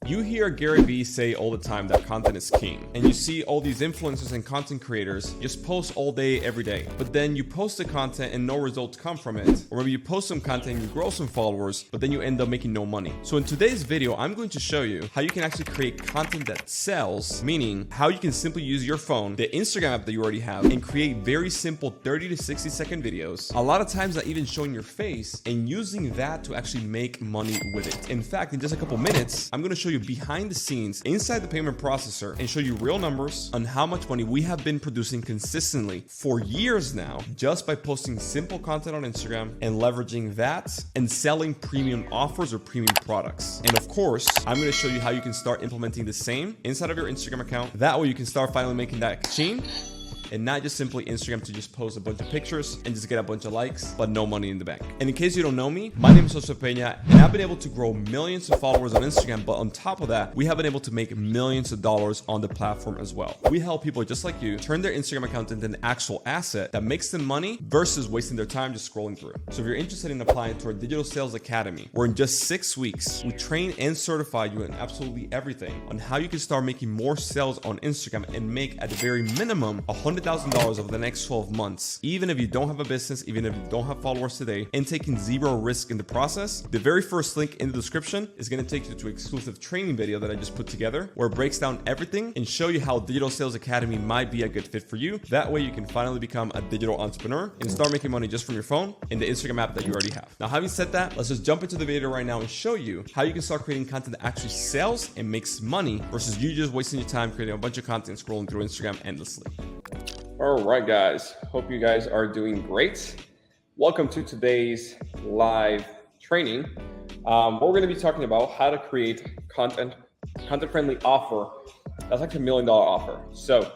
You hear Gary Vee say all the time that content is king, and you see all these influencers and content creators just post all day, every day. But then you post the content and no results come from it. Or maybe you post some content and you grow some followers, but then you end up making no money. So in today's video, I'm going to show you how you can actually create content that sells, meaning how you can simply use your phone, the Instagram app that you already have, and create very simple 30 to 60 second videos. A lot of times not even showing your face, and using that to actually make money with it. In fact, in just a couple minutes, I'm going to show you behind the scenes inside the payment processor and show you real numbers on how much money we have been producing consistently for years now, just by posting simple content on Instagram and leveraging that and selling premium offers or premium products. And of course, I'm going to show you how you can start implementing the same inside of your Instagram account. That way you can start finally making that chain, and not just simply Instagram to just post a bunch of pictures and just get a bunch of likes, but no money in the bank. And in case you don't know me, my name is Josue Pena, and I've been able to grow millions of followers on Instagram, but on top of that, we have been able to make millions of dollars on the platform as well. We help people just like you turn their Instagram account into an actual asset that makes them money versus wasting their time just scrolling through. So if you're interested in applying to our Digital Sales Academy, where in just 6 weeks, we train and certify you in absolutely everything on how you can start making more sales on Instagram and make at the very minimum $100,000 over the next 12 months, even if you don't have a business, even if you don't have followers today, and taking zero risk in the process. The very first link in the description is going to take you to an exclusive training video that I just put together, where it breaks down everything and show you how Digital Sales Academy might be a good fit for you. That way you can finally become a digital entrepreneur and start making money just from your phone in the Instagram app that you already have. Now, having said that, let's just jump into the video right now and show you how you can start creating content that actually sells and makes money versus you just wasting your time creating a bunch of content scrolling through Instagram endlessly. All right, guys. Hope you guys are doing great. Welcome to today's live training. We're going to be talking about how to create content-friendly offer. That's like $1 million offer. So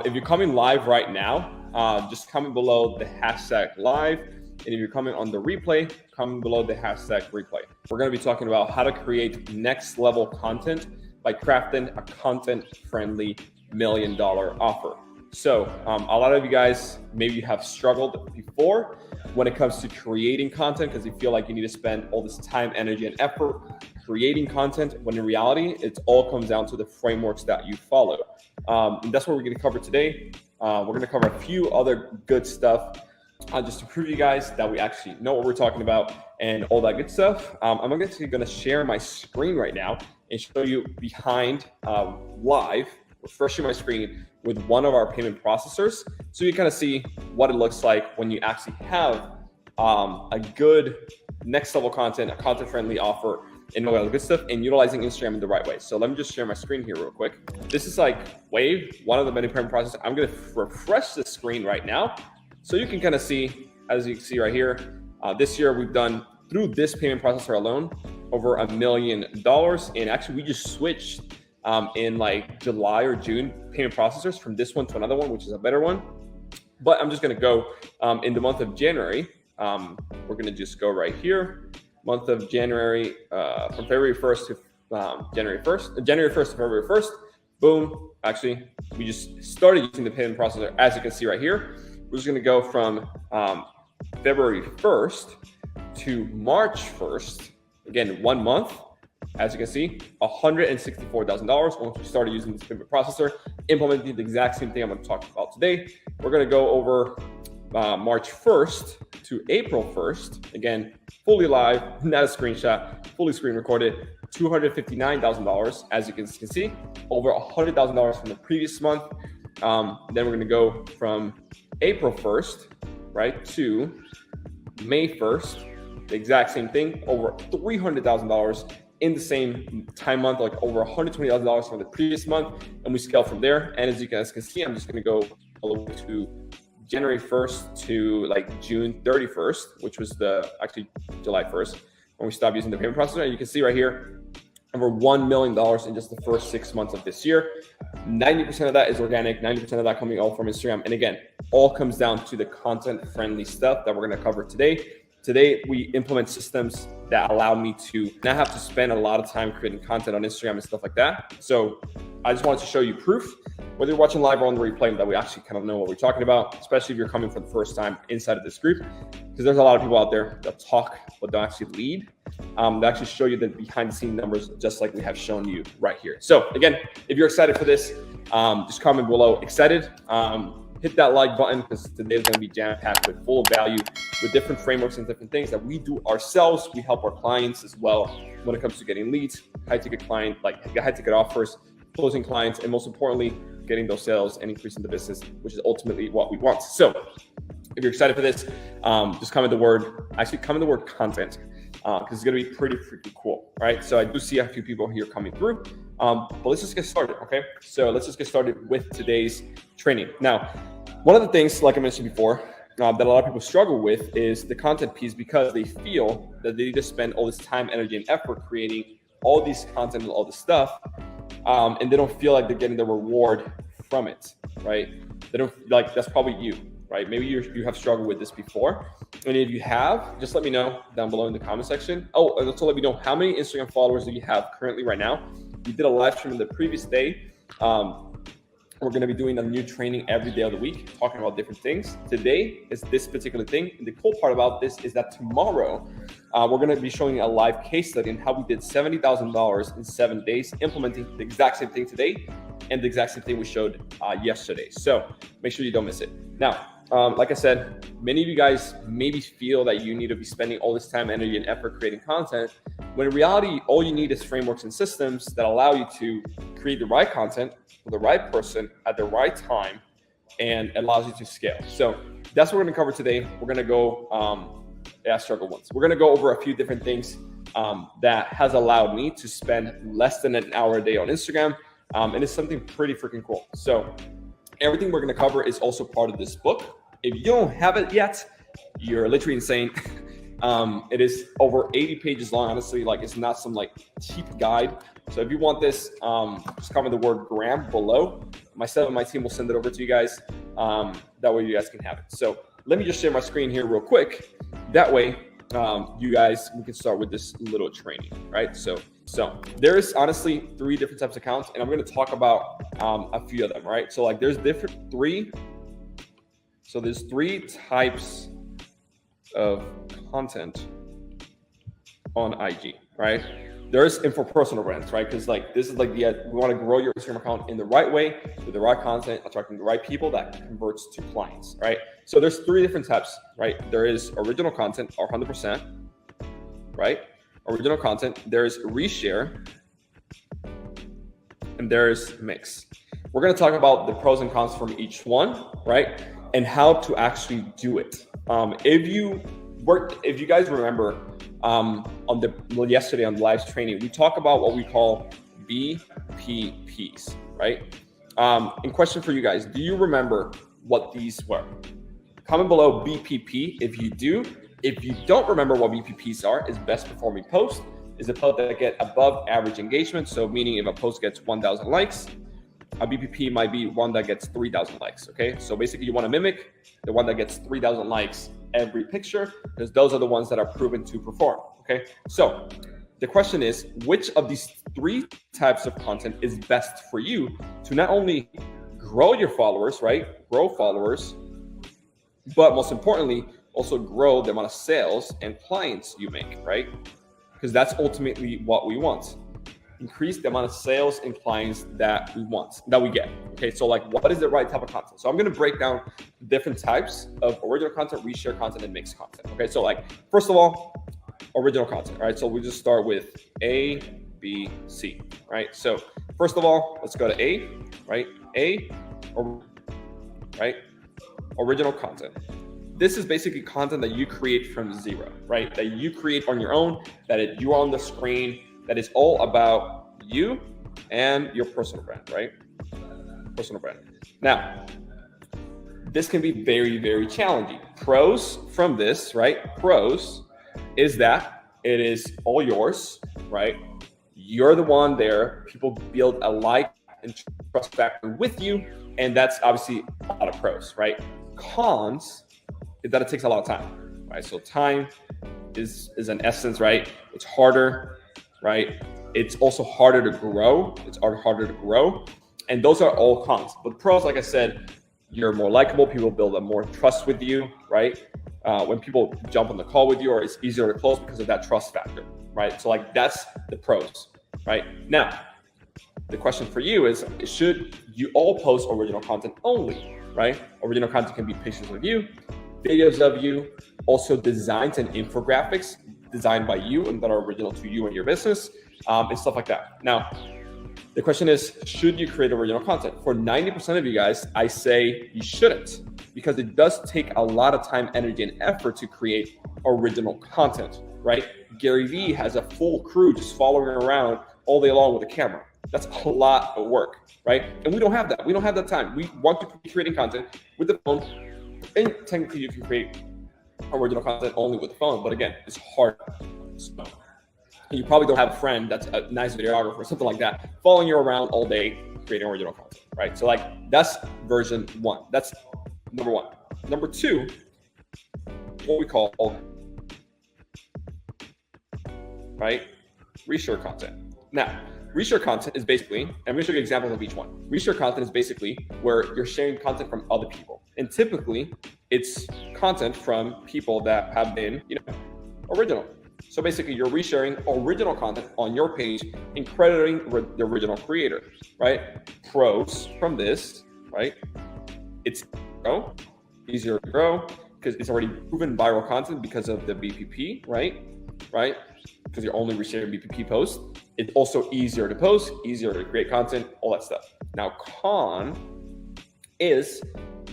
if you're coming live right now, just comment below the hashtag live. And if you're coming on the replay, comment below the hashtag replay. We're going to be talking about how to create next level content by crafting a content-friendly $1 million offer. So a lot of you guys, maybe you have struggled before when it comes to creating content because you feel like you need to spend all this time, energy, and effort creating content, when in reality, it all comes down to the frameworks that you follow. And that's what we're going to cover today. We're going to cover a few other good stuff just to prove you guys that we actually know what we're talking about and all that good stuff. I'm actually going to share my screen right now and show you behind live, refreshing my screen with one of our payment processors, so you kind of see what it looks like when you actually have a good next level content, a content-friendly offer, and all that good stuff, and utilizing Instagram in the right way. So let me just share my screen here real quick. This is like Wave, one of the many payment processors. I'm going to refresh the screen right now, so you can kind of see, as you can see right here, this year we've done, through this payment processor alone, over $1 million. And actually, we just switched in like July or June payment processors from this one to another one, which is a better one. But I'm just going to go in the month of January. We're going to just go right here. Month of January, from February 1st to January 1st to February 1st. Boom. Actually, we just started using the payment processor, as you can see right here. We're just going to go from February 1st to March 1st. Again, 1 month. As you can see, $164,000 once we started using this payment processor, implementing the exact same thing I'm going to talk about today. We're going to go over March 1st to April 1st. Again, fully live, not a screenshot, fully screen recorded, $259,000. As you can see, over $100,000 from the previous month. Then we're going to go from April 1st, right, to May 1st. The exact same thing, over $300,000 in the same time month, like over $120,000 from the previous month, and we scale from there. And as you guys can see, I'm just going to go all the way to January 1st to like June 31st, which was actually July 1st when we stopped using the payment processor. And you can see right here, over $1 million in just the first 6 months of this year. 90% of that is organic, 90% of that coming all from Instagram. And again, all comes down to the content-friendly stuff that we're going to cover today. Today, we implement systems that allow me to not have to spend a lot of time creating content on Instagram and stuff like that. So I just wanted to show you proof, whether you're watching live or on the replay, that we actually kind of know what we're talking about, especially if you're coming for the first time inside of this group, because there's a lot of people out there that talk but don't actually lead. They actually show you the behind the scenes numbers, just like we have shown you right here. So again, if you're excited for this, just comment below excited. Hit that like button, because today is going to be jam-packed with full of value, with different frameworks and different things that we do ourselves. We help our clients as well when it comes to getting leads, high ticket offers, closing clients, and most importantly, getting those sales and increasing the business, which is ultimately what we want. So if you're excited for this, just comment the word content, because it's going to be pretty freaking cool, right? So I do see a few people here coming through, but let's just get started, okay? So let's just get started with today's training. Now, one of the things, like I mentioned before, that a lot of people struggle with is the content piece, because they feel that they need to spend all this time, energy, and effort creating all these content and all this stuff, and they don't feel like they're getting the reward from it, right? They don't, like, that's probably you, right? Maybe you have struggled with this before, and if you have, just let me know down below in the comment section. Oh, and also let me know how many Instagram followers do you have currently right now. We did a live stream the previous day. We're going to be doing a new training every day of the week, talking about different things. Today is this particular thing. And the cool part about this is that tomorrow, we're going to be showing a live case study in how we did $70,000 in 7 days, implementing the exact same thing today and the exact same thing we showed yesterday. So make sure you don't miss it. Now, like I said, many of you guys maybe feel that you need to be spending all this time, energy, and effort creating content, when in reality, all you need is frameworks and systems that allow you to create the right content for the right person at the right time, and allows you to scale. So that's what we're going to cover today. We're going to go, struggle once. We're going to go over a few different things that has allowed me to spend less than an hour a day on Instagram, and it's something pretty freaking cool. So everything we're going to cover is also part of this book. If you don't have it yet, you're literally insane. It is over 80 pages long. Honestly, like, it's not some like cheap guide. So if you want this, just comment the word gram below. Myself and my team will send it over to you guys. That way you guys can have it. So let me just share my screen here real quick. That way, we can start with this little training, right? So there's honestly 3 different types of accounts, and I'm going to talk about a few of them, right? So like there's three types of content on IG, right? There's info personal brands, right? Because like this is like we want to grow your Instagram account in the right way with the right content, attracting the right people that converts to clients, right? So there's 3 different types, right? There is original content, or 100%, right? Original content. There's reshare, and there's mix. We're going to talk about the pros and cons from each one, right? And how to actually do it. If you guys remember, yesterday on the live training, we talk about what we call BPPs, right? And question for you guys, do you remember what these were? Comment below BPP if you do. If you don't remember what BPPs are, is best performing post, is a post that get above average engagement. So meaning if a post gets 1,000 likes, a BPP might be one that gets 3,000 likes, okay? So basically you want to mimic the one that gets 3,000 likes every picture, because those are the ones that are proven to perform, okay? So the question is, which of these 3 types of content is best for you to not only grow your followers, right? Grow followers, but most importantly, also grow the amount of sales and clients you make, right? Because that's ultimately what we want. Increase the amount of sales and clients that we get. Okay, so like, what is the right type of content? So I'm going to break down different types of original content, reshare content, and mixed content. Okay, so like, first of all, original content. All right, so we just start with A, B, C. Right. So first of all, let's go to A. Right, original content. This is basically content that you create from zero. Right, that you create on your own. That you are on the screen. That is all about you and your personal brand, right? Personal brand. Now, this can be very, very challenging. Pros from this, right? Pros is that it is all yours, right? You're the one there. People build a like and trust factor with you. And that's obviously a lot of pros, right? Cons is that it takes a lot of time, right? So time is an essence, right? It's harder, right? It's also harder to grow. It's harder to grow. And those are all cons. But pros, like I said, you're more likable. People build a more trust with you, right? When people jump on the call with you, or it's easier to close because of that trust factor, right? So like that's the pros, right? Now, the question for you is, should you all post original content only, right? Original content can be pictures of you, videos of you, also designs and infographics designed by you and that are original to you and your business, and stuff like that. Now, the question is, should you create original content? For 90% of you guys, I say you shouldn't, because it does take a lot of time, energy, and effort to create original content, right? Gary Vee has a full crew just following around all day long with a camera. That's a lot of work, right? And we don't have that. We don't have that time. We want to be creating content with the phone. And technically, you can create original content only with the phone, but again, it's hard. So you probably don't have a friend that's a nice videographer or something like that following you around all day creating original content, right? So like that's version 1. That's number 1. Number 2, what we call, right, reshare content. Now, reshare content is basically, I'm going to show you examples of each one. Reshare content is basically where you're sharing content from other people. And typically, it's content from people that have been, original. So basically, you're resharing original content on your page and crediting the original creator, right? Pros from this, right? It's easier to grow because it's already proven viral content because of the BPP, right? Because you're only resharing BPP posts. It's also easier to post, easier to create content, all that stuff. Now, con is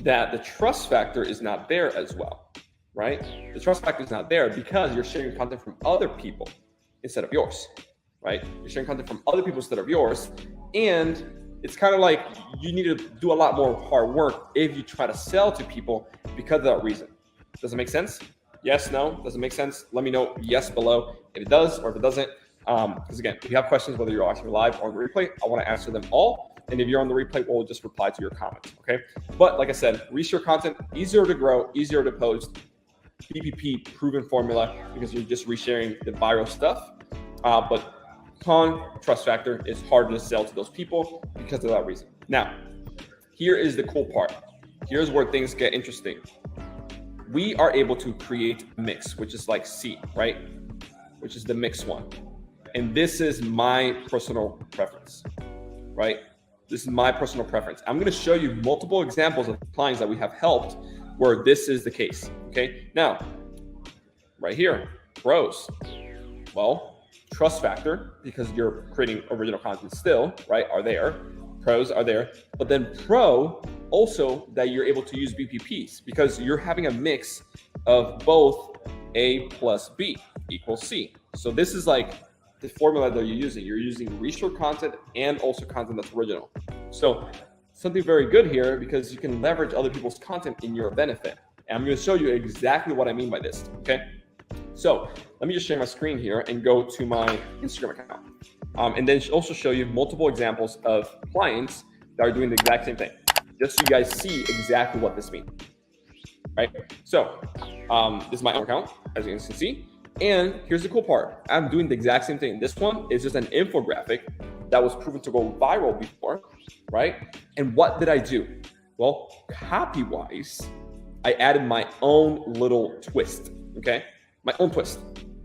that the trust factor is not there as well, right? The trust factor is not there because you're sharing content from other people instead of yours, right? You're sharing content from other people instead of yours. And it's kind of like you need to do a lot more hard work if you try to sell to people because of that reason. Does it make sense? Yes, no? Does it make sense? Let me know yes below if it does or if it doesn't. Because again, if you have questions, whether you're watching live or on the replay, I want to answer them all. And if you're on the replay, we'll just reply to your comments, okay? But like I said, reshare content, easier to grow, easier to post, BPP proven formula because you're just resharing the viral stuff. But con, trust factor, is harder to sell to those people because of that reason. Now, here is the cool part. Here's where things get interesting. We are able to create a mix, which is like C, right? Which is the mix one. And this is my personal preference, right? This is my personal preference. I'm going to show you multiple examples of clients that we have helped where this is the case, okay? Now, right here, pros. Well, trust factor, because you're creating original content still, right, are there. Pros are there. But then pro, also that you're able to use BPPs because you're having a mix of both A plus B equals C. So this is like the formula that you're using. You're using reshare content and also content that's original. So something very good here because you can leverage other people's content in your benefit. And I'm going to show you exactly what I mean by this, okay? So let me just share my screen here and go to my Instagram account. And then also show you multiple examples of clients that are doing the exact same thing, just so you guys see exactly what this means, right? So this is my own account, as you can see. And here's the cool part. I'm doing the exact same thing. This one is just an infographic that was proven to go viral before, right? And what did I do? Well, copy-wise, I added my own little twist, okay? My own twist.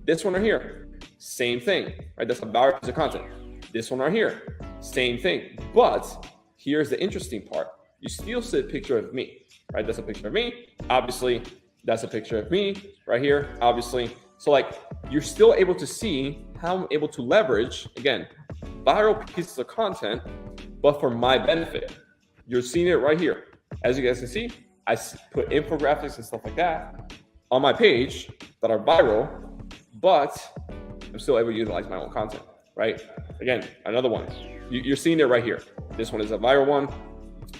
This one right here, same thing, right? That's a viral piece of content. This one right here, same thing. But here's the interesting part. You still see a picture of me, right? That's a picture of me. Obviously, that's a picture of me right here, obviously. So like you're still able to see how I'm able to leverage, again, viral pieces of content, but for my benefit. You're seeing it right here. As you guys can see, I put infographics and stuff like that on my page that are viral, but I'm still able to utilize my own content, right? Again, another one. You're seeing it right here. This one is a viral one,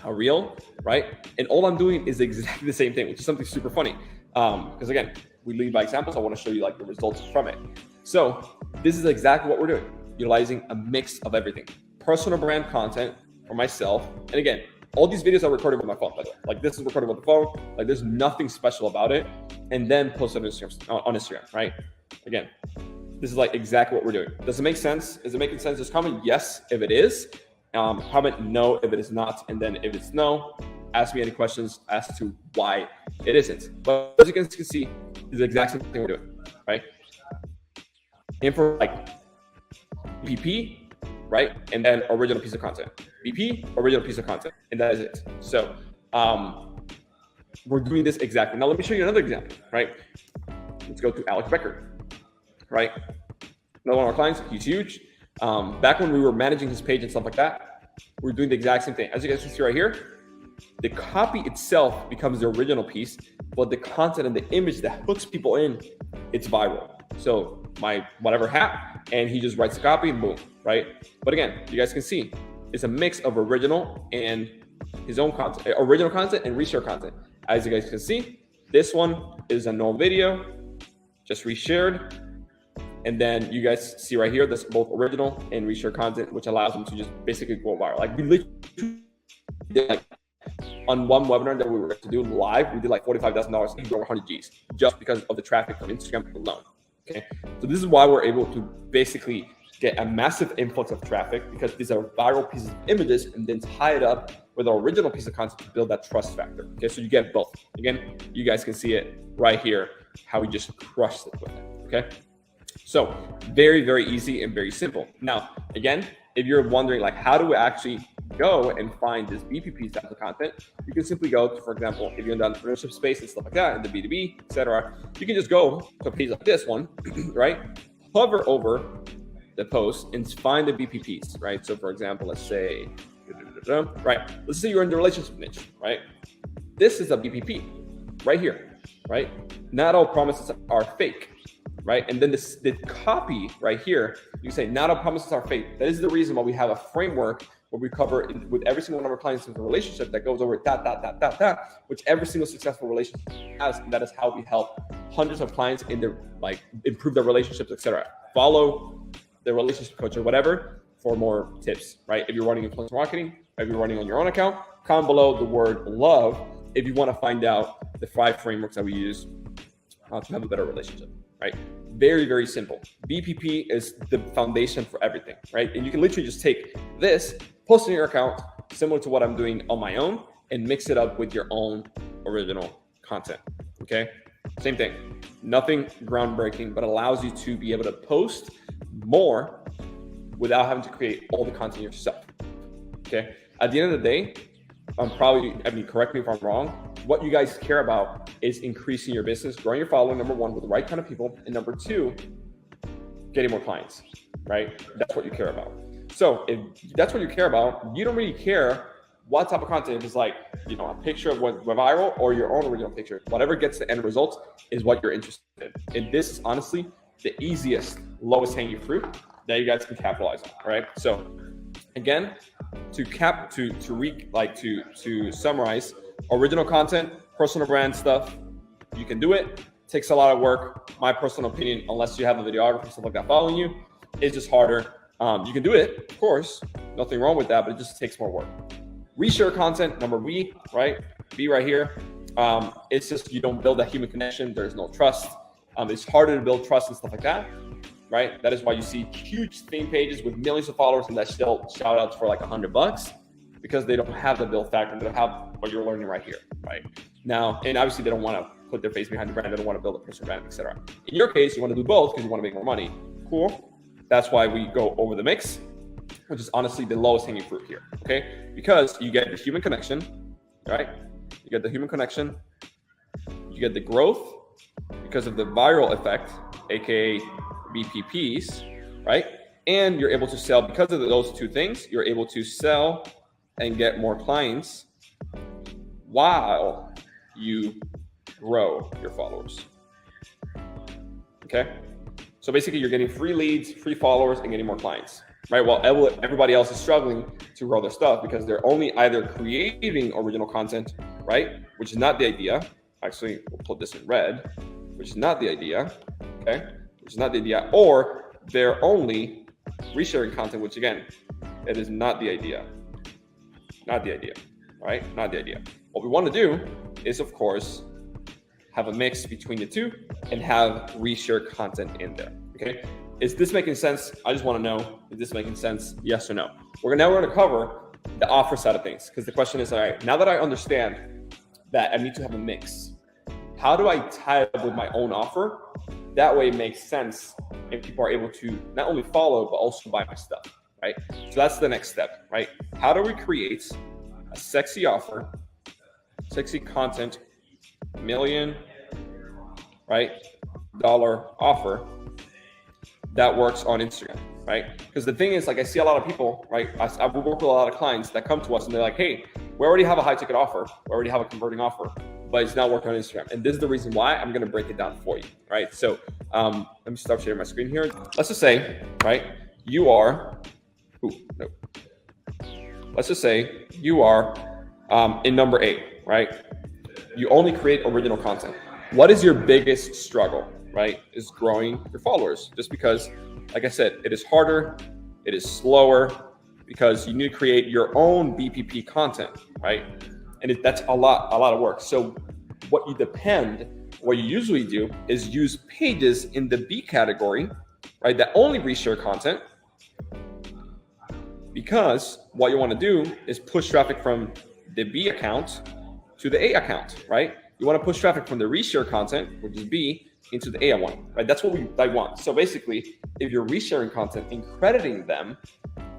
a reel, right? And all I'm doing is exactly the same thing, which is something super funny. Because again, we lead by examples. I want to show you like the results from it. So this is exactly what we're doing, utilizing a mix of everything. Personal brand content for myself. And again, all these videos are recorded with my phone, by the way. Like this is recorded with the phone. Like there's nothing special about it. And then posted on Instagram, right? Again, This is like exactly what we're doing. Does it make sense? Is it making sense? Just comment yes if it is. Comment no if it is not. And then if it's no, ask me any questions as to why it isn't. But as you can see, it's the exact same thing we're doing, right? And for like BP, right? And then original piece of content. BP, original piece of content. And that is it. So we're doing this exactly. Now let me show you another example, right? Let's go to Alex Becker, right? Another one of our clients, he's huge. Back when we were managing his page and stuff like that, we're doing the exact same thing. As you guys can see right here, the copy itself becomes the original piece, but the content and the image that hooks people in, it's viral. So my whatever hat, and he just writes the copy and boom, right? But again, you guys can see it's a mix of original and his own content, original content and reshare content. As you guys can see, this one is a normal video, just reshared. And then you guys see right here, that's both original and reshare content, which allows them to just basically go viral. Like we literally did like on one webinar that we were to do live, we did like $45,000 and over 100 Gs just because of the traffic from Instagram alone. Okay, so this is why we're able to basically get a massive influx of traffic, because these are viral pieces of images and then tie it up with our original piece of content to build that trust factor. Okay, so you get both. Again, you guys can see it right here, how we just crushed it with it. Okay, so very, very easy and very simple. Now, again, if you're wondering like, how do we actually go and find this BPP type of content, you can simply go to, for example, if you're in the entrepreneurship space and stuff like that, in the B2B, etc., you can just go to a page like this one, right? Hover over the post and find the BPPs, right? So for example, let's say, right? Let's say you're in the relationship niche, right? This is a BPP right here, right? Not all promises are fake, right? And then the copy right here, you say, not all promises are fake. That is the reason why we have a framework where we cover with every single one of our clients in the relationship that goes over which every single successful relationship has. And that is how we help hundreds of clients in their like improve their relationships, etc. Follow the relationship coach or whatever for more tips, right? If you're running influencer marketing, if you're running on your own account, comment below the word love if you want to find out the 5 frameworks that we use to have a better relationship, right? Very, very simple. BPP is the foundation for everything, right? And you can literally just take this, post it in your account, similar to what I'm doing on my own, and mix it up with your own original content, okay? Same thing, nothing groundbreaking, but allows you to be able to post more without having to create all the content yourself, okay? At the end of the day, correct me if I'm wrong, what you guys care about is increasing your business, growing your following, number 1, with the right kind of people, and number 2, getting more clients, right? That's what you care about. So if that's what you care about, you don't really care what type of content. If it's like, you know, a picture of what went viral or your own original picture, whatever gets the end result is what you're interested in. And this is honestly the easiest, lowest hanging fruit that you guys can capitalize on, right? So again, to summarize, original content, personal brand stuff, you can do it. Takes a lot of work. My personal opinion, unless you have a videographer, stuff like that following you, it's just harder. You can do it, of course, nothing wrong with that, but it just takes more work. Reshare content, number B, right? B right here. It's just you don't build that human connection. There's no trust. It's harder to build trust and stuff like that, right? That is why you see huge theme pages with millions of followers and that still shout outs for like $100 because they don't have the build factor. They don't have what you're learning right here, right? Now, and obviously they don't want to put their face behind the brand. They don't want to build a personal brand, etc. In your case, you want to do both because you want to make more money. Cool. That's why we go over the mix, which is honestly the lowest hanging fruit here, okay? Because you get the human connection, right? You get the human connection, you get the growth because of the viral effect, aka BPPs, right? And you're able to sell because of those 2 things. You're able to sell and get more clients while you grow your followers, okay? So basically you're getting free leads, free followers, and getting more clients, right? While everybody else is struggling to grow their stuff because they're only either creating original content, right? Which is not the idea. Actually, we'll put this in red, which is not the idea, okay? Which is not the idea. Or they're only resharing content, which again, it is not the idea. Not the idea, right? Not the idea. What we want to do is, of course, have a mix between the 2 and have reshare content in there, okay? is this making sense? I just want to know, is this making sense? Yes or no? We're going to cover the offer side of things, because the question is, all right, now that I understand that I need to have a mix, how do I tie it up with my own offer? That way it makes sense and people are able to not only follow, but also buy my stuff, right? So that's the next step, right? How do we create a sexy offer, sexy content, million, right, dollar offer that works on Instagram, right? Because the thing is, like, I see a lot of people, right? I work with a lot of clients that come to us and they're like, hey, we already have a high ticket offer. We already have a converting offer, but it's not working on Instagram. And this is the reason why. I'm going to break it down for you, right? So let me stop sharing my screen here. Let's just say, right, you are, let's just say you are in number 8, right? You only create original content. What is your biggest struggle, right? Is growing your followers. Just because, like I said, it is harder, it is slower, because you need to create your own BPP content, right? And that's a lot of work. So what you usually do is use pages in the B category, right, that only reshare content, because what you want to do is push traffic from the B account to the A account, right? You want to push traffic from the reshare content, which is B, into the A one, right? That's what I want. So basically, if you're resharing content and crediting them,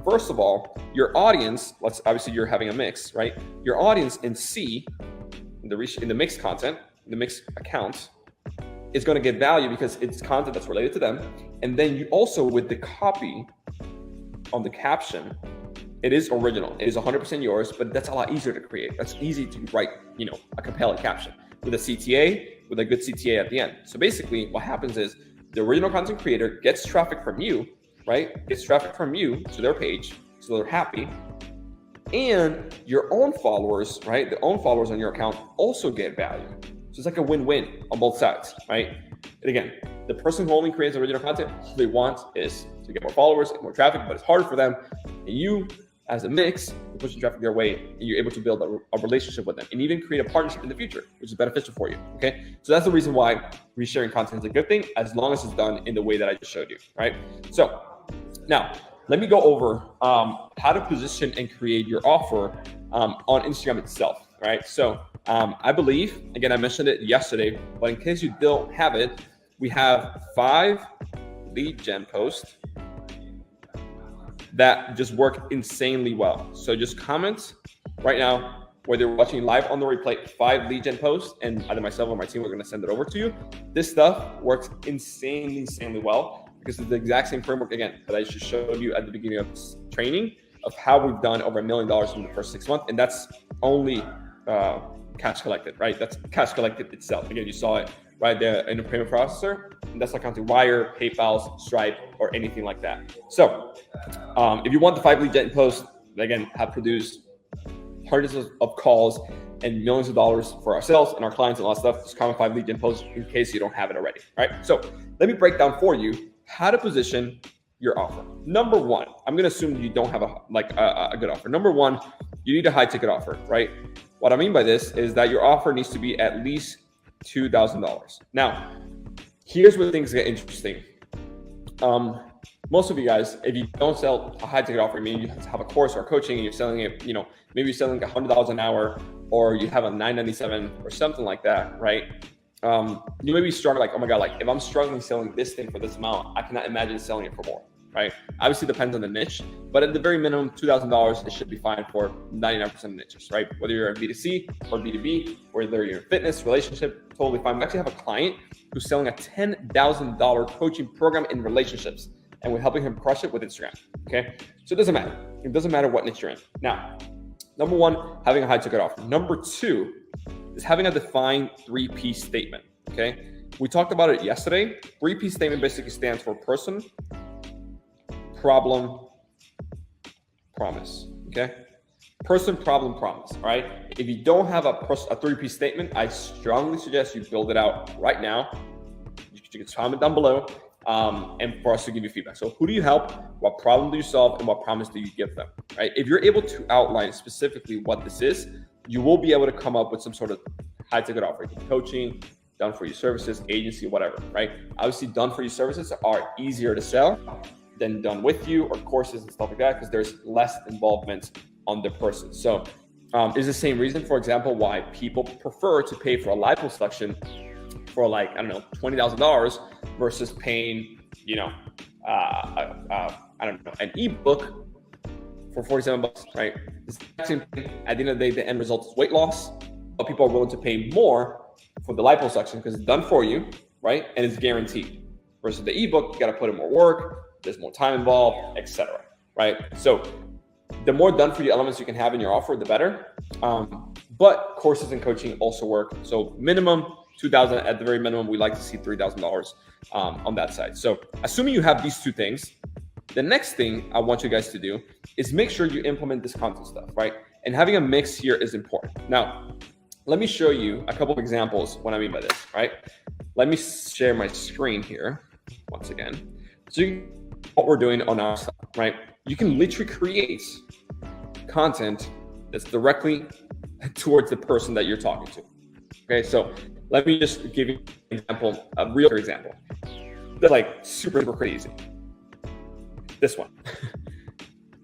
first of all, your audience, obviously you're having a mix, right? Your audience in C, in the mixed content, the mixed account, is going to get value because it's content that's related to them. And then you also, with the copy on the caption, it is original. It is 100% yours, but that's a lot easier to create. That's easy to write, a compelling caption with a CTA, with a good CTA at the end. So basically what happens is the original content creator gets traffic from you, right? Gets traffic from you to their page, so they're happy. And your own followers, right? The own followers on your account also get value. So it's like a win-win on both sides, right? And again, the person who only creates original content, all they want is to get more followers, get more traffic, but it's hard for them. And you, as a mix, you're pushing traffic their way, and you're able to build a relationship with them and even create a partnership in the future, which is beneficial for you, okay? So that's the reason why resharing content is a good thing, as long as it's done in the way that I just showed you, right? So now, let me go over how to position and create your offer on Instagram itself, right? So I believe, again, I mentioned it yesterday, but in case you don't have it, we have 5 lead gen posts that just work insanely well. So just comment right now, whether you're watching live on the replay, 5 lead gen posts, and either myself or my team are going to send it over to you. This stuff works insanely well, because it's the exact same framework, again, that I just showed you at the beginning of this training, of how we've done over $1 million in the first 6 months. And that's only cash collected, right? That's cash collected itself. Again, you saw it right there in the payment processor. And that's not counting Wire, PayPal, Stripe, or anything like that. So if you want the 5 lead gen posts, again, have produced hundreds of calls and millions of dollars for ourselves and our clients and a lot of stuff, just comment 5 lead gen posts in case you don't have it already, right? So let me break down for you how to position your offer. Number 1, I'm going to assume you don't have a good offer. Number 1, you need a high ticket offer, right? What I mean by this is that your offer needs to be at least $2,000. Now, here's where things get interesting. Most of you guys, if you don't sell a high ticket offer, I mean, you have a course or coaching and you're selling it, maybe you're selling $100 an hour, or you have a $997 or something like that, right? You may be struggling, like, oh my God, like if I'm struggling selling this thing for this amount, I cannot imagine selling it for more, right? Obviously, it depends on the niche, but at the very minimum, $2,000, it should be fine for 99% of niches, right? Whether you're in B2C or B2B, whether you're in fitness, relationship, totally fine. We actually have a client who's selling a $10,000 coaching program in relationships, and we're helping him crush it with Instagram, okay? So it doesn't matter. It doesn't matter what niche you're in. Now, number 1, having a high ticket offer. Number 2 is having a defined 3P statement, okay? We talked about it yesterday. 3P statement basically stands for person, problem, promise, okay? Person, problem, promise, all right? If you don't have a 3P statement, I strongly suggest you build it out right now. You can comment down below and for us to give you feedback. So who do you help? What problem do you solve? And what promise do you give them, right? If you're able to outline specifically what this is, you will be able to come up with some sort of high ticket offer, coaching, done for you services, agency, whatever, right? Obviously, done for you services are easier to sell than done with you, or courses and stuff like that, because there's less involvement on the person. So it's the same reason, for example, why people prefer to pay for a liposuction for like, I don't know, $20,000 versus paying, I don't know, an ebook for $47, right? It's the same thing. At the end of the day, the end result is weight loss, but people are willing to pay more for the liposuction because it's done for you, right? And it's guaranteed. Versus the ebook, you got to put in more work, there's more time involved, etc. Right? So the more done for you elements you can have in your offer, the better. But courses and coaching also work. So minimum $2,000, at the very minimum, we like to see $3,000 on that side. So assuming you have these two things, the next thing I want you guys to do is make sure you implement this content stuff, right? And having a mix here is important. Now, let me show you a couple of examples what I mean by this, right? Let me share my screen here once again. So what we're doing on our side, right? You can literally create content that's directly towards the person that you're talking to. Okay, so let me just give you an example, a real example. They're like super crazy. This one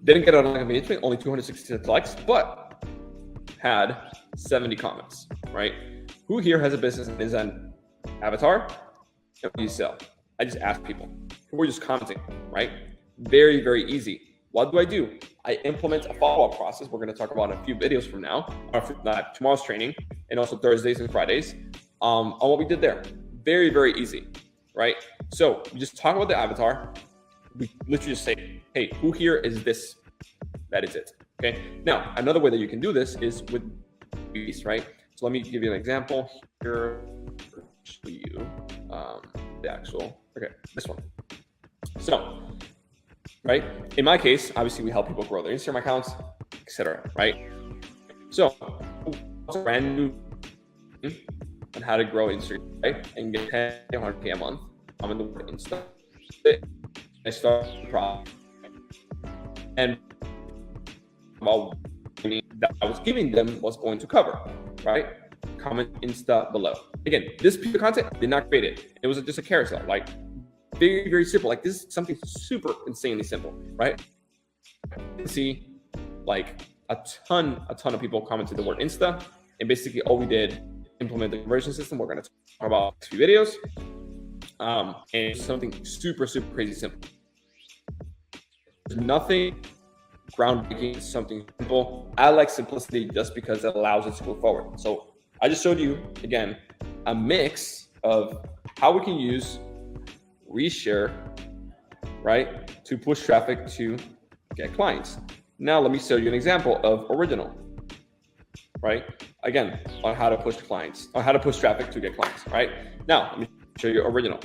didn't get a lot of engagement, only 266 likes, but had 70 comments, right? Who here has a business and is an avatar? And what do you sell? I just ask people. We're just commenting, right? Very, very easy. What do? I implement a follow-up process. We're going to talk about in a few videos from now, or tomorrow's training, and also Thursdays and Fridays, on what we did there. Very, very easy, right? So we just talk about the avatar. We literally just say, hey, who here is this? That is it. Okay. Now, another way that you can do this is with these, right? So let me give you an example here. Show you the actual. Okay, this one. So, right. In my case, obviously, we help people grow their Instagram accounts, etc. Right. So, brand new on how to grow Instagram, right? And get 100K a month. I'm in the word Insta. I start the problem, and about that I was giving them was going to cover, right? Comment Insta below. Again, this piece of content I did not create it. It was just a carousel, like very, very simple. Like this is something super insanely simple, right? You can see like a ton of people commented the word Insta, and basically all we did implement the conversion system. We're going to talk about a few videos. And it's something super, super crazy simple. There's nothing groundbreaking, it's something simple. I like simplicity just because it allows us to move forward. So I just showed you, again, a mix of how we can use reshare, right, to push traffic to get clients. Now, let me show you an example of original, right? Again, on how to push clients, or how to push traffic to get clients, right? Now, let me show you original.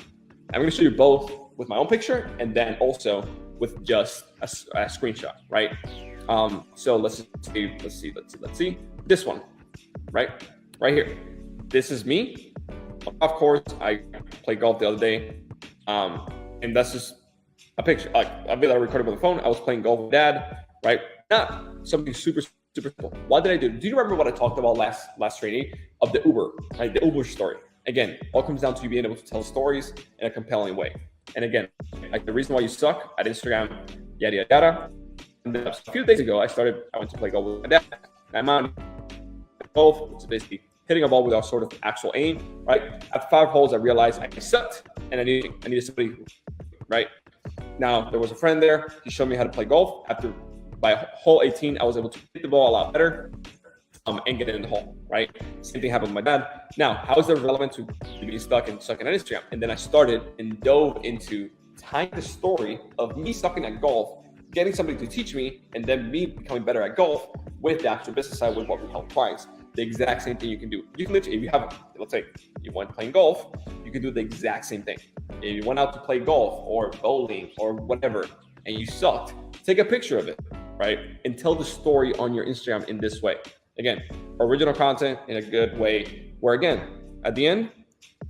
I'm going to show you both with my own picture and then also with just a screenshot, right? So let's see this one, right here. This is me. Of course, I played golf the other day, and that's just a picture, like a video I recorded with the phone. I was playing golf with Dad, right? Not something super simple. What did I do? Do you remember what I talked about last training of the Uber, right? The Uber story. Again, all comes down to you being able to tell stories in a compelling way. And again, like the reason why you suck at Instagram, yada, yada, yada. And then a few days ago, I went to play golf with my dad. I'm on golf, which is basically hitting a ball without sort of actual aim, right? At 5 holes, I realized I sucked and I needed somebody, right? Now, there was a friend there. He showed me how to play golf. By hole 18, I was able to hit the ball a lot better. And get it in the hole, right? Same thing happened with my dad. Now, how is that relevant to being stuck on Instagram? And then I started and dove into tying the story of me sucking at golf, getting somebody to teach me, and then me becoming better at golf with the actual business side with what we help clients. The exact same thing you can do. You can literally, if you have, let's say you went playing golf, you can do the exact same thing. If you went out to play golf or bowling or whatever, and you sucked, take a picture of it, right? And tell the story on your Instagram in this way. Again, original content in a good way, where again, at the end,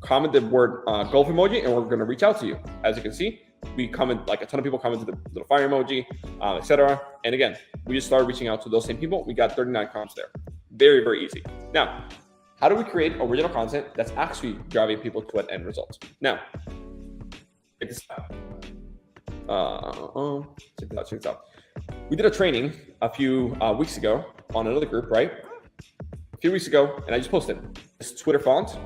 comment the word golf emoji and we're going to reach out to you. As you can see, we comment, like a ton of people commented the little fire emoji, etc. And again, we just started reaching out to those same people. We got 39 comments there. Very, very easy. Now, how do we create original content that's actually driving people to an end result? Now, check this out. Check this out. We did a training a few weeks ago on another group, right? A few weeks ago, and I just posted this Twitter font.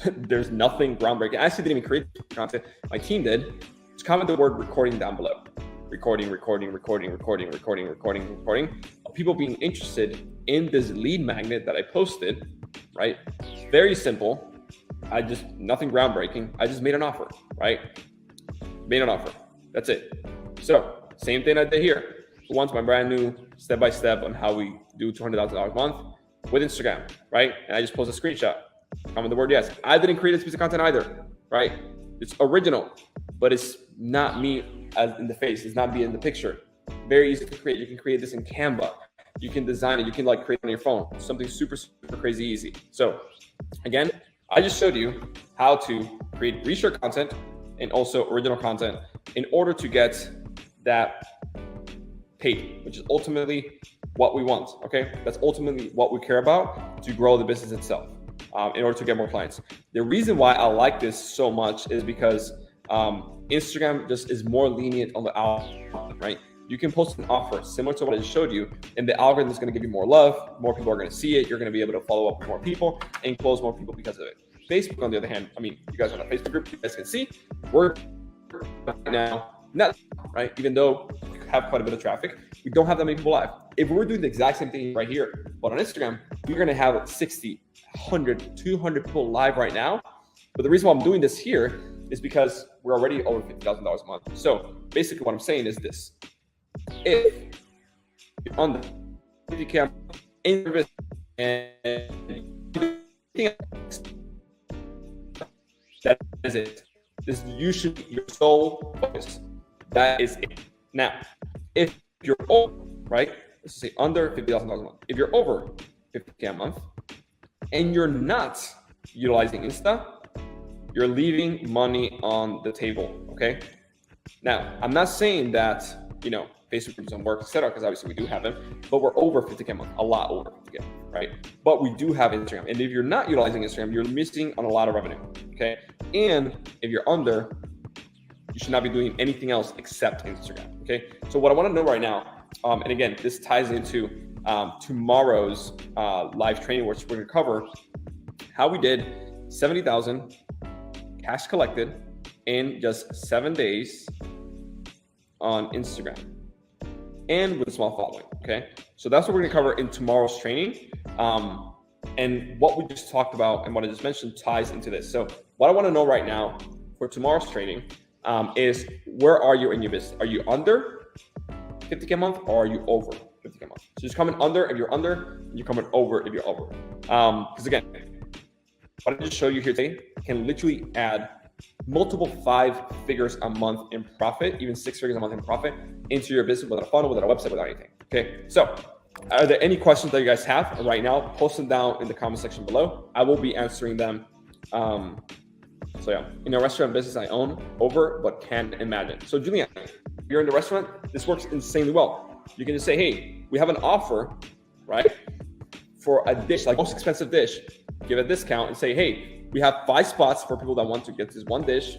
There's nothing groundbreaking. I actually didn't even create content. My team did. Just comment the word recording down below. Recording. Of people being interested in this lead magnet that I posted, right? Very simple. Nothing groundbreaking. I just made an offer, right? Made an offer. That's it. So same thing I did here. Who wants my brand new step-by-step on how we do $200,000 a month with Instagram, right? And I just post a screenshot. Comment the word yes. I didn't create this piece of content either, right? It's original, but it's not me as in the face. It's not me in the picture. Very easy to create. You can create this in Canva. You can design it. You can create it on your phone. Something super, super crazy easy. So again, I just showed you how to create reshare content and also original content in order to get that paid, which is ultimately what we want, okay? That's ultimately what we care about to grow the business itself in order to get more clients. The reason why I like this so much is because Instagram just is more lenient on the algorithm, right? You can post an offer similar to what I just showed you, and the algorithm is going to give you more love. More people are going to see it. You're going to be able to follow up with more people and close more people because of it. Facebook, on the other hand, I mean, you guys are on a Facebook group. You guys can see we're right now, not right, even though we have quite a bit of traffic, we don't have that many people live. If we were doing the exact same thing right here, but on Instagram, we're going to have 60, 100, 200 people live right now. But the reason why I'm doing this here is because we're already over $50,000 a month. So basically what I'm saying is this. If you're on the 50K in your business and that is it. This you should be your sole focus. That is it. Now, if you're over, right? Let's say under $50,000 a month. If you're over 50K a month and you're not utilizing Insta, you're leaving money on the table. Okay. Now, I'm not saying that, Facebook groups don't work, etc., because obviously we do have them, but we're over 50K a month, a lot over 50K, right? But we do have Instagram. And if you're not utilizing Instagram, you're missing on a lot of revenue, okay? And if you're under, you should not be doing anything else except Instagram, okay? So what I want to know right now, and again, this ties into tomorrow's live training, which we're going to cover how we did 70,000 cash collected in just 7 days on Instagram, and with a small following, okay? So that's what we're gonna cover in tomorrow's training. And what we just talked about and what I just mentioned ties into this. So what I wanna know right now for tomorrow's training is where are you in your business? Are you under 50K a month or are you over 50K a month? So just comment under if you're under, and you comment over if you're over. Because again, what I just showed you here today can literally add multiple 5 figures a month in profit, even 6 figures a month in profit into your business without a funnel, without a website, without anything. Okay. So are there any questions that you guys have right now? Post them down in the comment section below. I will be answering them. So yeah, in a restaurant business I own over, but can't imagine. So Julian, if you're in the restaurant, this works insanely well. You can just say, hey, we have an offer, right? For a dish, like most expensive dish, give a discount and say, hey, we have 5 spots for people that want to get this one dish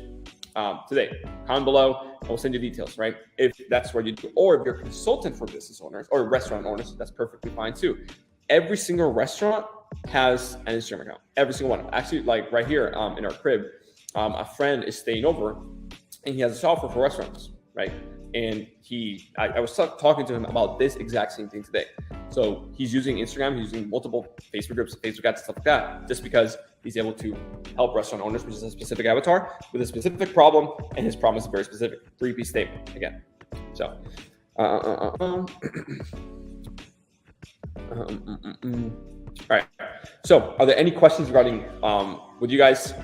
today. Comment below, and we'll send you details, right? If that's what you do. Or if you're a consultant for business owners or restaurant owners, that's perfectly fine too. Every single restaurant has an Instagram account. Every single one. Actually, like right here in our crib, a friend is staying over and he has a software for restaurants, right? And I was talking to him about this exact same thing today. So he's using Instagram, he's using multiple Facebook groups, Facebook ads, stuff like that, just because he's able to help restaurant owners, which is a specific avatar with a specific problem, and his problem is very specific. 3-piece statement again. So, all right. So, are there any questions regarding with you guys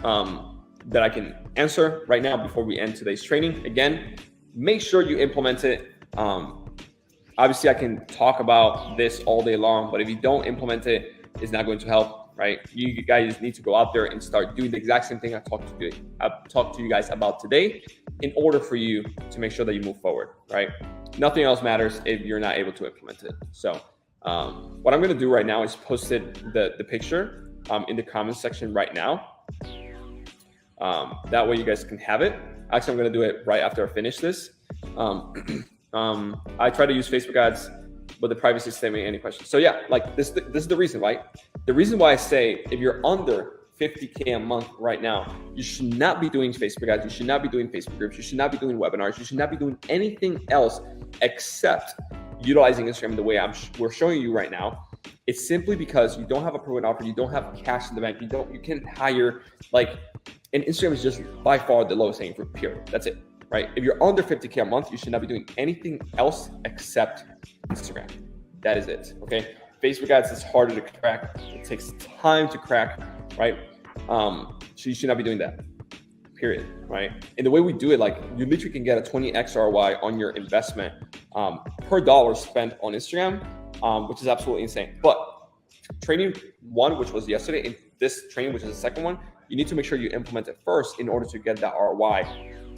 that I can answer right now before we end today's training? Again, make sure you implement it. Obviously, I can talk about this all day long, but if you don't implement it, it's not going to help, right? You guys need to go out there and start doing the exact same thing I talked to you guys about today in order for you to make sure that you move forward, right? Nothing else matters if you're not able to implement it. So what I'm going to do right now is post the picture in the comments section right now. That way you guys can have it. Actually, I'm going to do it right after I finish this. I try to use Facebook ads, but the privacy statement, any questions. So yeah, like this is the reason, right? The reason why I say if you're under 50K a month right now, you should not be doing Facebook ads. You should not be doing Facebook groups. You should not be doing webinars. You should not be doing anything else except utilizing Instagram the way we're showing you right now. It's simply because you don't have a proven offer. You don't have cash in the bank. You can't hire, and Instagram is just by far the lowest hanging fruit, period. That's it, right? If you're under 50K a month, you should not be doing anything else except Instagram. That is it, okay? Facebook ads is harder to crack. It takes time to crack, right? So you should not be doing that, period, right? And the way we do it, you literally can get a 20x ROI on your investment per dollar spent on Instagram, which is absolutely insane. But training one, which was yesterday, and this training, which is the second one, you need to make sure you implement it first in order to get that ROI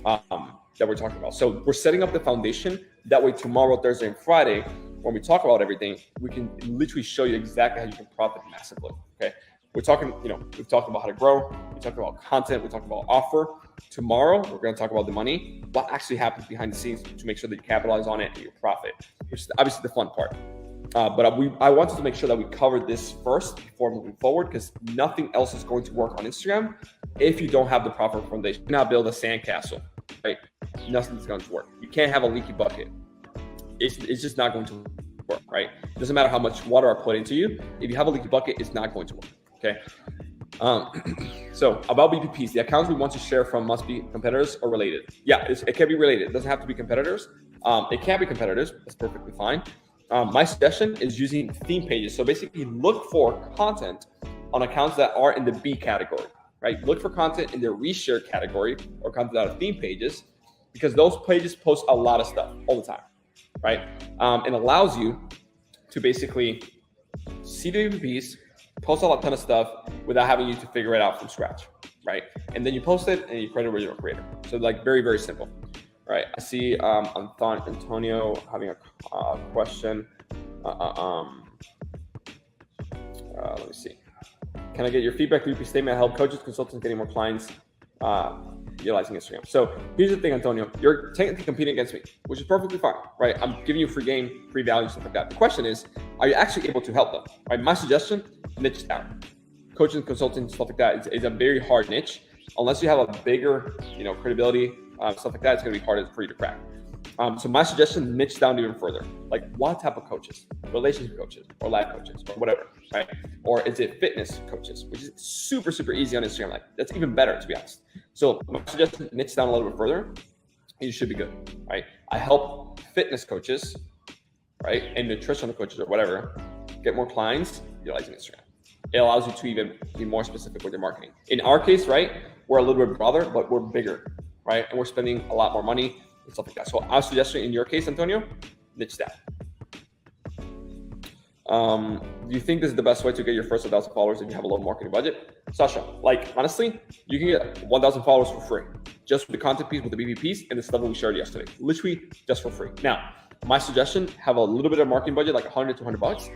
that we're talking about. So we're setting up the foundation. That way tomorrow, Thursday, and Friday, when we talk about everything, we can literally show you exactly how you can profit massively, okay? We're talking, we've talked about how to grow. We talked about content. We talked about offer. Tomorrow, we're going to talk about the money, what actually happens behind the scenes to make sure that you capitalize on it and you profit, which is obviously the fun part. But I wanted to make sure that we covered this first before moving forward, because nothing else is going to work on Instagram if you don't have the proper foundation. You cannot build a sandcastle, right? Nothing's going to work. You can't have a leaky bucket. It's just not going to work, right? It doesn't matter how much water I put into you. If you have a leaky bucket, it's not going to work, okay? So about BPPs, the accounts we want to share from must be competitors or related. Yeah, it can be related. It doesn't have to be competitors. It can be competitors. That's perfectly fine. My suggestion is using theme pages. So basically look for content on accounts that are in the B category, right? Look for content in the reshare category or content out of theme pages, because those pages post a lot of stuff all the time, right? It allows you to basically see the BPPs, post a ton of stuff without having you to figure it out from scratch, right? And then you post it and you credit where you're a creator. So very, very simple. All right, I see Antonio having a question. Let me see. Can I get your feedback through statement? Help coaches, consultants getting more clients utilizing Instagram. So here's the thing, Antonio. You're technically competing against me, which is perfectly fine, right? I'm giving you free game, free value, stuff like that. The question is, are you actually able to help them? Right? My suggestion, niche down. Coaching, consulting, stuff like that is a very hard niche. Unless you have a bigger, credibility, stuff like that, it's going to be harder for you to crack. So my suggestion, niche down even further. Like what type of coaches? Relationship coaches or life coaches or whatever, right? Or is it fitness coaches, which is super, super easy on Instagram. Like that's even better, to be honest. So my suggestion, niche down a little bit further, and you should be good, right? I help fitness coaches, right? And nutritional coaches or whatever, get more clients utilizing Instagram. It allows you to even be more specific with your marketing. In our case, right, we're a little bit broader, but we're bigger, right? And we're spending a lot more money and stuff like that. So I was suggesting in your case, Antonio, niche that. Do you think this is the best way to get your first 1,000 followers if you have a low marketing budget? Sasha, honestly, you can get 1,000 followers for free, just with the content piece, with the BBPs, and the stuff that we shared yesterday, literally just for free. Now, my suggestion, have a little bit of marketing budget, like 100 to 100 bucks.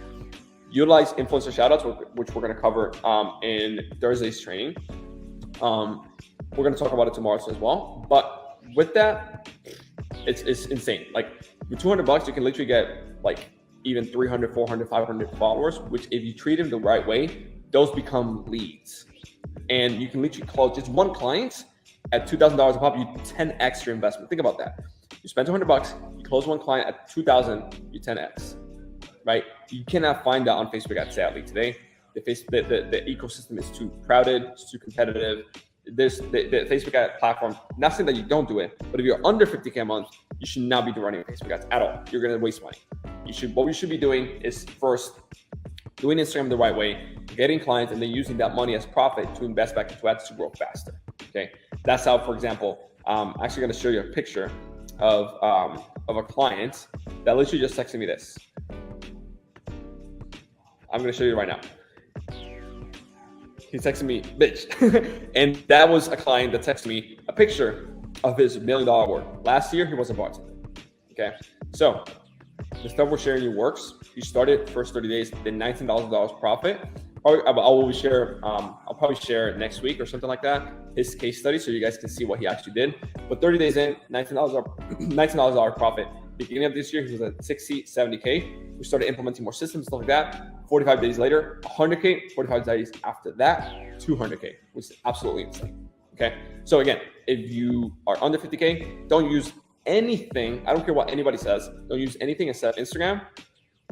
Utilize influencer shoutouts, which we're going to cover in Thursday's training. We're going to talk about it tomorrow as well. But with that, it's insane. Like with 200 bucks, you can literally get even 300, 400, 500 followers, which if you treat them the right way, those become leads. And you can literally close just one client at $2,000 a pop, you 10x your investment. Think about that. You spend 200 bucks, you close one client at 2,000, you 10x, right? You cannot find that on Facebook ads, sadly, today. The ecosystem is too crowded, it's too competitive. The Facebook ad platform, not saying that you don't do it, but if you're under 50K a month, you should not be running Facebook ads at all. You're going to waste money. What we should be doing is first doing Instagram the right way, getting clients, and then using that money as profit to invest back into ads to grow faster. Okay, that's how, for example, I'm actually going to show you a picture of a client that literally just texted me this. I'm going to show you right now. He texted me, bitch. And that was a client that texted me a picture of his $1 million award. Last year, he was a bartender. Okay, so the stuff we're sharing you works. He started first 30 days, then $19,000 profit. I'll probably share next week or something like that, his case study, so you guys can see what he actually did. But 30 days in, $19 profit. Beginning of this year, he was at 60, 70K. We started implementing more systems, stuff like that. 45 days later, 100K. 45 days after that, 200K, which is absolutely insane. Okay. So again, if you are under 50K, don't use anything. I don't care what anybody says. Don't use anything except Instagram.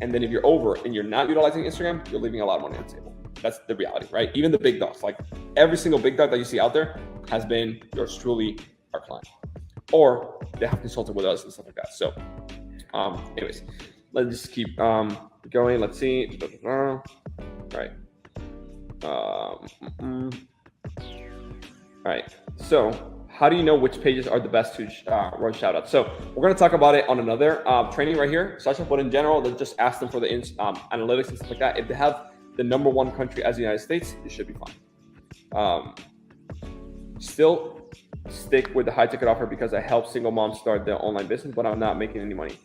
And then if you're over and you're not utilizing Instagram, you're leaving a lot of money on the table. That's the reality, right? Even the big dogs, like every single big dog that you see out there has been yours truly, our client, or they have consulted with us and stuff like that. So anyways, let's just keep going. Let's see. All right. All right. So how do you know which pages are the best to run shout outs? So we're going to talk about it on another training right here, but in general, let's just ask them for the analytics and stuff like that. If they have the #1 country as the United States, you should be fine. Still stick with the high ticket offer because I help single moms start their online business, but I'm not making any money.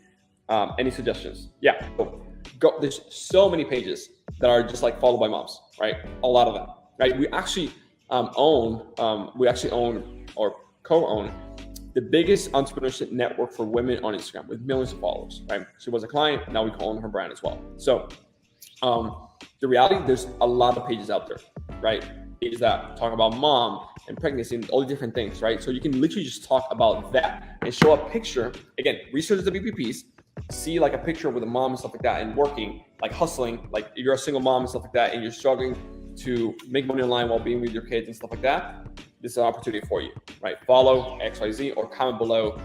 Any suggestions? Yeah, go. There's so many pages that are just like followed by moms, right? A lot of them, right? We actually own or co-own the biggest entrepreneurship network for women on Instagram with millions of followers, right? She was a client. Now we co-own her brand as well. So the reality, there's a lot of pages out there, right? Pages that talk about mom and pregnancy and all the different things, right? So you can literally just talk about that and show a picture. Again, research the BPPs, see like a picture with a mom and stuff like that and working, like hustling, like if you're a single mom and stuff like that and you're struggling to make money online while being with your kids and stuff like that, this is an opportunity for you, right? Follow XYZ or comment below,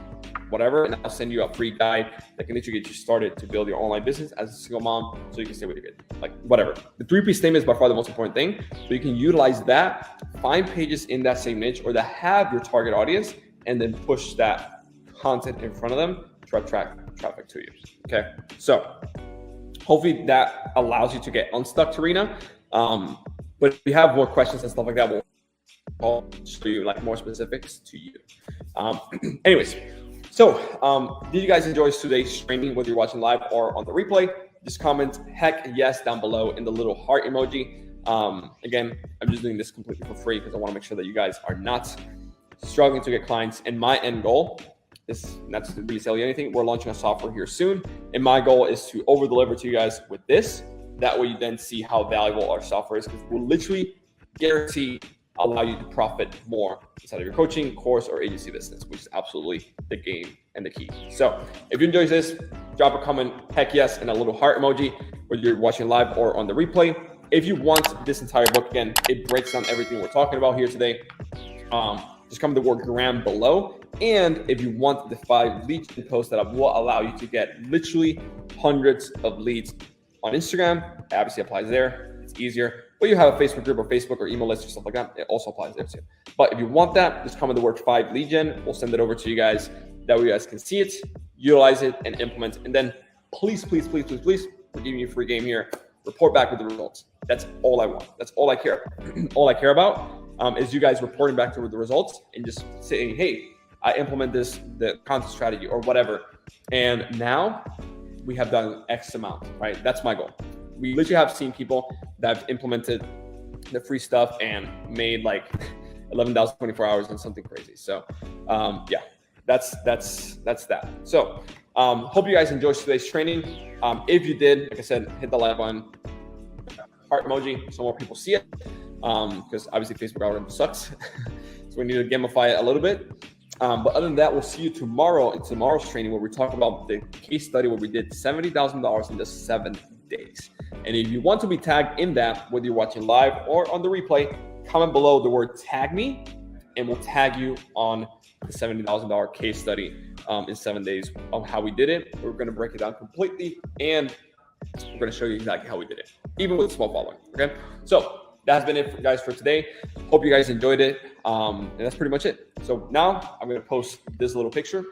whatever, and I'll send you a free guide that can literally get you started to build your online business as a single mom so you can stay with your kid, like whatever. The 3P statement is by far the most important thing. So you can utilize that, find pages in that same niche or that have your target audience, and then push that content in front of them to attract traffic to you, okay? So hopefully that allows you to get unstuck, Tarina. But if you have more questions and stuff like that, I'll show you like more specifics to you. Anyways, so did you guys enjoy today's training, whether you're watching live or on the replay? Just comment heck yes down below in the little heart emoji. Again, I'm just doing this completely for free because I want to make sure that you guys are not struggling to get clients. And my end goal is not to really sell you anything. We're launching a software here soon. And my goal is to over deliver to you guys with this. That way you then see how valuable our software is, because we'll literally guarantee allow you to profit more inside of your coaching, course, or agency business, which is absolutely the game and the key. So if you enjoy this, drop a comment, heck yes, and a little heart emoji, whether you're watching live or on the replay. If you want this entire book, again, it breaks down everything we're talking about here today. Just comment the word gram below. And if you want the 5 lead gen posts that will allow you to get literally hundreds of leads on Instagram, it obviously applies there. It's easier. But you have a Facebook group or Facebook or email list or stuff like that, it also applies there too. But if you want that, just comment the word 5 lead gen. We'll send it over to you guys. That way you guys can see it, utilize it, and implement it. And then please, we're giving you a free game here. Report back with the results. That's all I want. That's all I care about. All I care about is you guys reporting back to the results and just saying, hey, I implement the content strategy or whatever. And now we have done X amount, right? That's my goal. We literally have seen people that have implemented the free stuff and made like 11,000 24 hours and something crazy. So yeah, that's that. So hope you guys enjoyed today's training. If you did, like I said, hit the like button, heart emoji, so more people see it. Because obviously Facebook algorithm sucks. So we need to gamify it a little bit. But other than that, we'll see you tomorrow in tomorrow's training where we talk about the case study where we did $70,000 in just 7 days. And if you want to be tagged in that, whether you're watching live or on the replay, comment below the word tag me and we'll tag you on the $70,000 case study in 7 days of how we did it. We're going to break it down completely and we're going to show you exactly how we did it, even with a small following. Okay. So that's been it, guys, for today. Hope you guys enjoyed it. And that's pretty much it. So now I'm going to post this little picture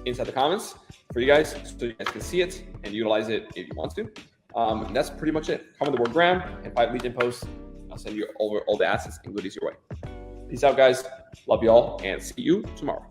inside the comments for you guys so you guys can see it and utilize it if you want to. And that's pretty much it. Comment the word gram and 5 lead gen posts. I'll send you over all the assets and goodies your way. Peace out, guys. Love you all and see you tomorrow.